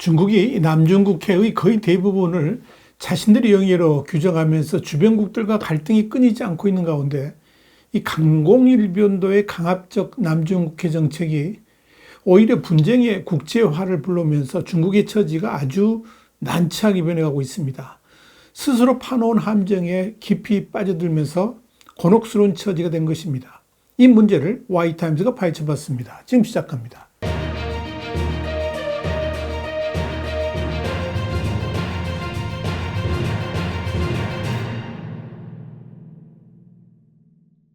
중국이 남중국해의 거의 대부분을 자신들의 영해로 규정하면서 주변국들과 갈등이 끊이지 않고 있는 가운데 이 강공일변도의 강압적 남중국해 정책이 오히려 분쟁의 국제화를 불러오면서 중국의 처지가 아주 난처하게 변해가고 있습니다. 스스로 파놓은 함정에 깊이 빠져들면서 곤혹스러운 처지가 된 것입니다. 이 문제를 Y타임즈가 파헤쳐봤습니다. 지금 시작합니다.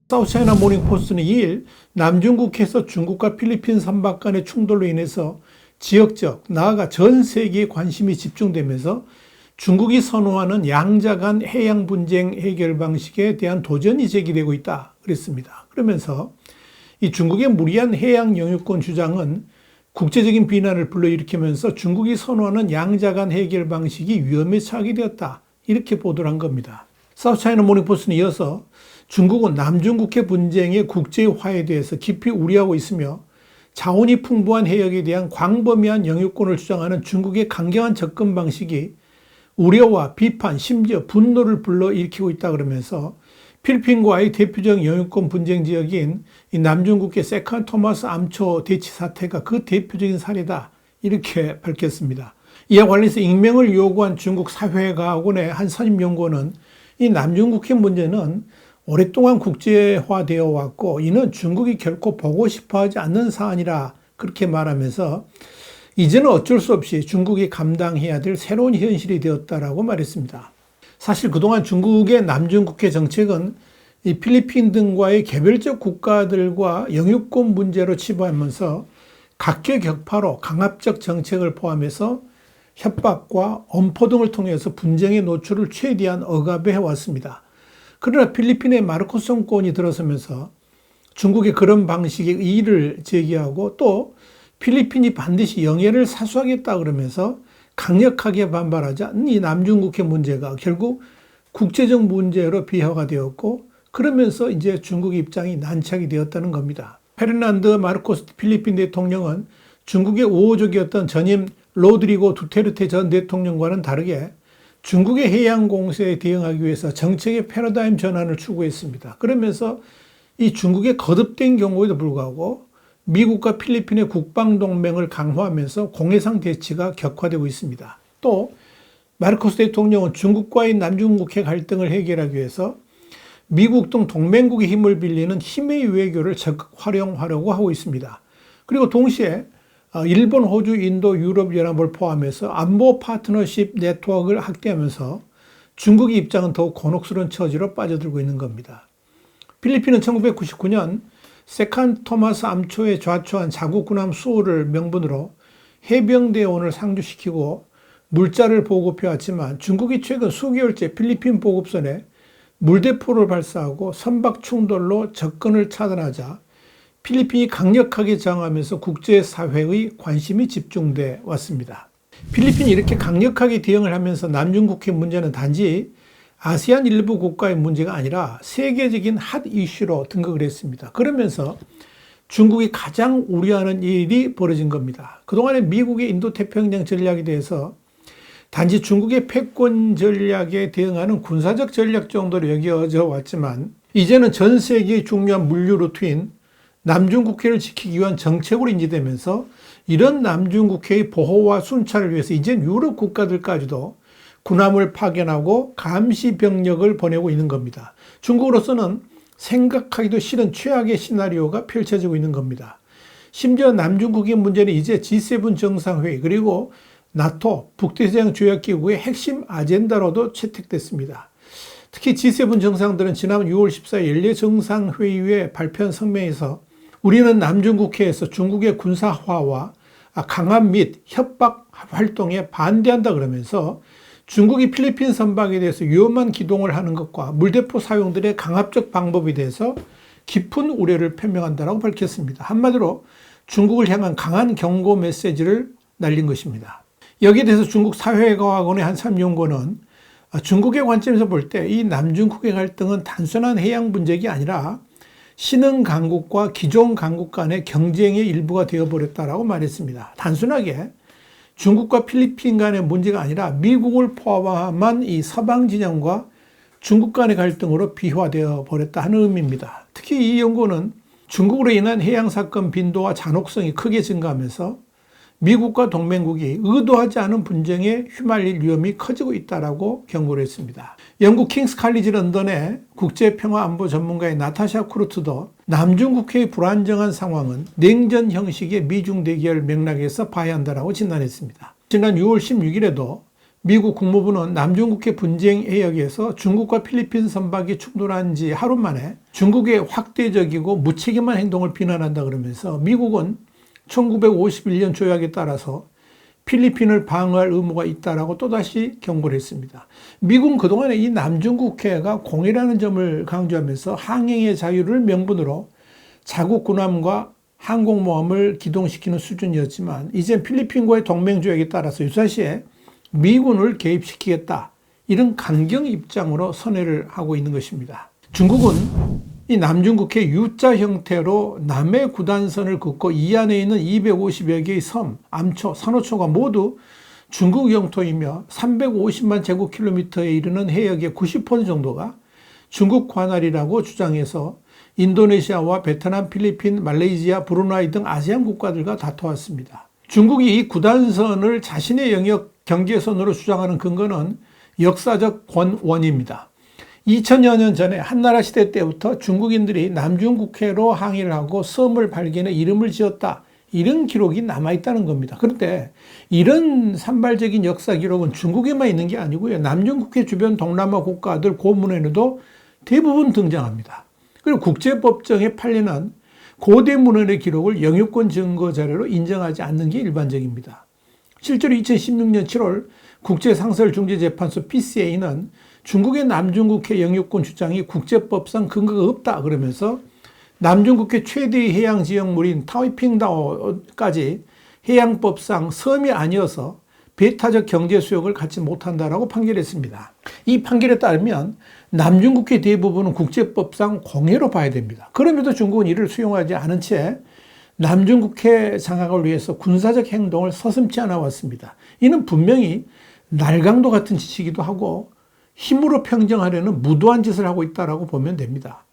사우스차이나 모닝포스트는 2일 남중국해에서 중국과 필리핀 선박 간의 충돌로 인해서 지역적, 나아가 전 세계의 관심이 집중되면서 중국이 선호하는 양자 간 해양 분쟁 해결 방식에 대한 도전이 제기되고 있다 그랬습니다. 그러면서 이 중국의 무리한 해양 영유권 주장은 국제적인 비난을 불러일으키면서 중국이 선호하는 양자 간 해결 방식이 위험에 처하게 되었다, 이렇게 보도를 한 겁니다. 사우스차이나 모닝포스트는 이어서 중국은 남중국해 분쟁의 국제화에 대해서 깊이 우려하고 있으며 자원이 풍부한 해역에 대한 광범위한 영유권을 주장하는 중국의 강경한 접근 방식이 우려와 비판, 심지어 분노를 불러일으키고 있다 그러면서 필리핀과의 대표적 영유권 분쟁 지역인 이 남중국해 세컨 토마스 암초 대치 사태가 그 대표적인 사례다, 이렇게 밝혔습니다. 이와 관련해서 익명을 요구한 중국 사회과학원의 한 선임연구원은 이 남중국해 문제는 오랫동안 국제화되어 왔고 이는 중국이 결코 보고 싶어하지 않는 사안이라 그렇게 말하면서 이제는 어쩔 수 없이 중국이 감당해야 될 새로운 현실이 되었다라고 말했습니다. 사실 그동안 중국의 남중국해 정책은 이 필리핀 등과의 개별적 국가들과 영유권 문제로 치부하면서 각계격파로 강압적 정책을 포함해서 협박과 엄포 등을 통해서 분쟁의 노출을 최대한 억압해 왔습니다. 그러나 필리핀의 마르코스 정권이 들어서면서 중국의 그런 방식의 이의를 제기하고 또 필리핀이 반드시 영해를 사수하겠다 그러면서 강력하게 반발하자 이 남중국해 문제가 결국 국제적 문제로 비화가 되었고, 그러면서 이제 중국의 입장이 난처하게 되었다는 겁니다. 페르난드 마르코스 필리핀 대통령은 중국의 우호적이었던 전임 로드리고 두테르테 전 대통령과는 다르게 중국의 해양 공세에 대응하기 위해서 정책의 패러다임 전환을 추구했습니다. 그러면서 이 중국의 거듭된 경우에도 불구하고 미국과 필리핀의 국방 동맹을 강화하면서 공해상 대치가 격화되고 있습니다. 또 마르코스 대통령은 중국과의 남중국해 갈등을 해결하기 위해서 미국 등 동맹국의 힘을 빌리는 힘의 외교를 적극 활용하려고 하고 있습니다. 그리고 동시에 일본, 호주, 인도, 유럽 연합을 포함해서 안보 파트너십 네트워크를 확대하면서 중국의 입장은 더욱 곤혹스러운 처지로 빠져들고 있는 겁니다. 필리핀은 1999년 세컨 토마스 암초에 좌초한 자국 군함 수호를 명분으로 해병대원을 상주시키고 물자를 보급해 왔지만 중국이 최근 수개월째 필리핀 보급선에 물대포를 발사하고 선박 충돌로 접근을 차단하자 필리핀이 강력하게 저항하면서 국제사회의 관심이 집중돼 왔습니다. 필리핀이 이렇게 강력하게 대응을 하면서 남중국해 문제는 단지 아세안 일부 국가의 문제가 아니라 세계적인 핫 이슈로 등극을 했습니다. 그러면서 중국이 가장 우려하는 일이 벌어진 겁니다. 그동안에 미국의 인도태평양 전략에 대해서 단지 중국의 패권 전략에 대응하는 군사적 전략 정도로 여겨져 왔지만 이제는 전 세계의 중요한 물류 루트인 남중국해를 지키기 위한 정책으로 인지되면서 이런 남중국해의 보호와 순찰을 위해서 이제 유럽 국가들까지도 군함을 파견하고 감시 병력을 보내고 있는 겁니다. 중국으로서는 생각하기도 싫은 최악의 시나리오가 펼쳐지고 있는 겁니다. 심지어 남중국해 문제는 이제 G7 정상회의 그리고 나토 북대서양 조약기구의 핵심 아젠다로도 채택됐습니다. 특히 G7 정상들은 지난 6월 14일 연례 정상회의에 발표한 성명에서 우리는 남중국해에서 중국의 군사화와 강압 및 협박 활동에 반대한다 그러면서 중국이 필리핀 선박에 대해서 위험한 기동을 하는 것과 물대포 사용들의 강압적 방법에 대해서 깊은 우려를 표명한다고 밝혔습니다. 한마디로 중국을 향한 강한 경고 메시지를 날린 것입니다. 여기에 대해서 중국 사회과학원의 한 참연구원은 중국의 관점에서 볼 때 이 남중국해 갈등은 단순한 해양 분쟁이 아니라 신흥 강국과 기존 강국 간의 경쟁의 일부가 되어버렸다라고 말했습니다. 단순하게 중국과 필리핀 간의 문제가 아니라 미국을 포함한 이 서방 진영과 중국 간의 갈등으로 비화되어 버렸다 하는 의미입니다. 특히 이 연구는 중국으로 인한 해양 사건 빈도와 잔혹성이 크게 증가하면서 미국과 동맹국이 의도하지 않은 분쟁에 휘말릴 위험이 커지고 있다라고 경고를 했습니다. 영국 킹스 칼리지 런던의 국제평화안보 전문가의 나타샤 크루트도 남중국해의 불안정한 상황은 냉전 형식의 미중 대결 맥락에서 봐야 한다라고 진단했습니다. 지난 6월 16일에도 미국 국무부는 남중국해 분쟁 해역에서 중국과 필리핀 선박이 충돌한 지 하루 만에 중국의 확대적이고 무책임한 행동을 비난한다 그러면서 미국은 1951년 조약에 따라서 필리핀을 방어할 의무가 있다라고 또다시 경고를 했습니다. 미국은 그동안에 이 남중국해가 공해라는 점을 강조하면서 항행의 자유를 명분으로 자국 군함과 항공모함을 기동시키는 수준이었지만 이제 필리핀과의 동맹조약에 따라서 유사시에 미군을 개입시키겠다, 이런 강경 입장으로 선회를 하고 있는 것입니다. 중국은 이 남중국해 U자 형태로 남해 구단선을 긋고 이 안에 있는 250여 개의 섬, 암초, 산호초가 모두 중국 영토이며 350만 제곱킬로미터에 이르는 해역의 90% 정도가 중국 관할이라고 주장해서 인도네시아와 베트남, 필리핀, 말레이시아, 브루나이 등 아세안 국가들과 다퉈왔습니다. 중국이 이 구단선을 자신의 영역 경계선으로 주장하는 근거는 역사적 원인입니다. 2000여 년 전에 한나라 시대 때부터 중국인들이 남중국해로 항해를 하고 섬을 발견해 이름을 지었다, 이런 기록이 남아있다는 겁니다. 그런데 이런 산발적인 역사 기록은 중국에만 있는 게 아니고요, 남중국해 주변 동남아 국가들 고문에도 대부분 등장합니다. 그리고 국제법정에 팔리는 고대 문헌의 기록을 영유권 증거 자료로 인정하지 않는 게 일반적입니다. 실제로 2016년 7월 국제상설중재재판소 PCA는 중국의 남중국해 영유권 주장이 국제법상 근거가 없다 그러면서 남중국해 최대의 해양 지역물인 타이핑다오까지 해양법상 섬이 아니어서 배타적 경제 수역을 갖지 못한다라고 판결했습니다. 이 판결에 따르면 남중국해 대부분은 국제법상 공해로 봐야 됩니다. 그럼에도 중국은 이를 수용하지 않은 채 남중국해 장악을 위해서 군사적 행동을 서슴지 않아 왔습니다. 이는 분명히 날강도 같은 짓이기도 하고 힘으로 평정하려는 무도한 짓을 하고 있다고 보면 됩니다.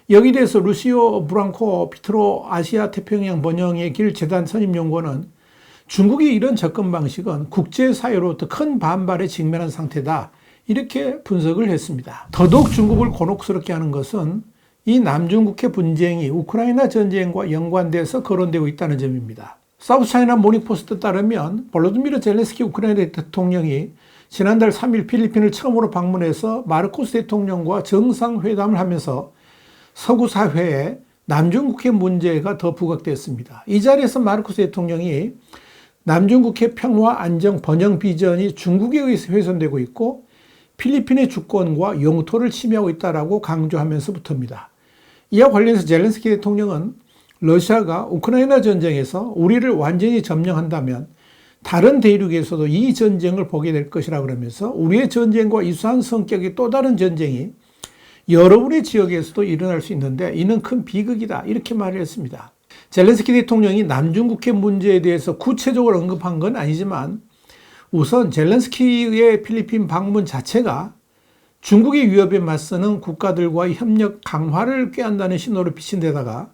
여기에 대해서 루시오 브랑코 피트로 아시아 태평양 번영의 길 재단 선임연구원은 중국의 이런 접근 방식은 국제사회로부터 큰 반발에 직면한 상태다, 이렇게 분석을 했습니다. 더더욱 중국을 곤혹스럽게 하는 것은 이 남중국해 분쟁이 우크라이나 전쟁과 연관돼서 거론되고 있다는 점입니다. 사우스차이나 모닝포스트에 따르면 볼로디미르 젤렌스키 우크라이나 대통령이 지난달 3일 필리핀을 처음으로 방문해서 마르코스 대통령과 정상회담을 하면서 서구 사회에 남중국해 문제가 더 부각됐습니다. 이 자리에서 마르코스 대통령이 남중국해 평화, 안정, 번영 비전이 중국에 의해서 훼손되고 있고 필리핀의 주권과 영토를 침해하고 있다고 강조하면서부터입니다. 이와 관련해서 젤렌스키 대통령은 러시아가 우크라이나 전쟁에서 우리를 완전히 점령한다면 다른 대륙에서도 이 전쟁을 보게 될 것이라 그러면서 우리의 전쟁과 유사한 성격의 또 다른 전쟁이 여러분의 지역에서도 일어날 수 있는데 이는 큰 비극이다, 이렇게 말을 했습니다. 젤렌스키 대통령이 남중국해 문제에 대해서 구체적으로 언급한 건 아니지만 우선 젤렌스키의 필리핀 방문 자체가 중국의 위협에 맞서는 국가들과의 협력 강화를 꾀한다는 신호를 비친 데다가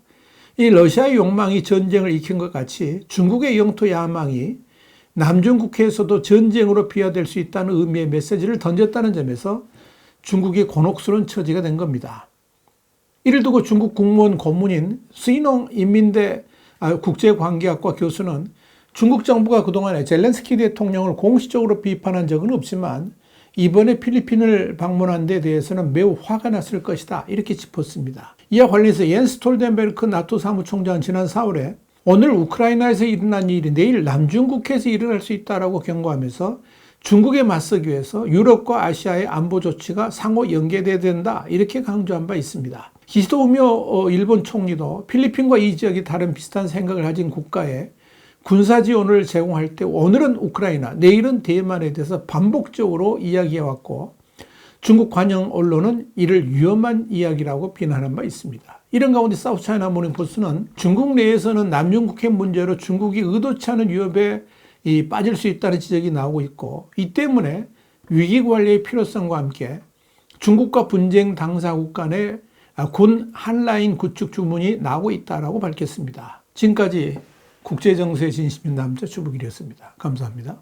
이 러시아의 욕망이 전쟁을 일으킨 것 같이 중국의 영토 야망이 남중국해에서도 전쟁으로 비화될 수 있다는 의미의 메시지를 던졌다는 점에서 중국이 곤혹스러운 처지가 된 겁니다. 이를 두고 중국 국무원 고문인 스이농 인민대 국제관계학과 교수는 중국 정부가 그동안에 젤렌스키 대통령을 공식적으로 비판한 적은 없지만 이번에 필리핀을 방문한 데 대해서는 매우 화가 났을 것이다, 이렇게 짚었습니다. 이와 관련해서 옌스 스톨텐베르크 나토 사무총장은 지난 4월에 오늘 우크라이나에서 일어난 일이 내일 남중국해에서 일어날 수 있다고 경고하면서 중국에 맞서기 위해서 유럽과 아시아의 안보 조치가 상호 연계돼야 된다, 이렇게 강조한 바 있습니다. 기시다 후미오 일본 총리도 필리핀과 이 지역이 다른 비슷한 생각을 가진 국가에 군사 지원을 제공할 때 오늘은 우크라이나, 내일은 대만에 대해서 반복적으로 이야기해왔고 중국 관영 언론은 이를 위험한 이야기라고 비난한 바 있습니다. 이런 가운데 사우스차이나 모닝포스트는 중국 내에서는 남중국해 문제로 중국이 의도치 않은 위협에 빠질 수 있다는 지적이 나오고 있고, 이 때문에 위기 관리의 필요성과 함께 중국과 분쟁 당사국 간의 군 한라인 구축 주문이 나오고 있다라고 밝혔습니다. 지금까지 국제정세에 진심인 남자 주북일이었습니다. 감사합니다.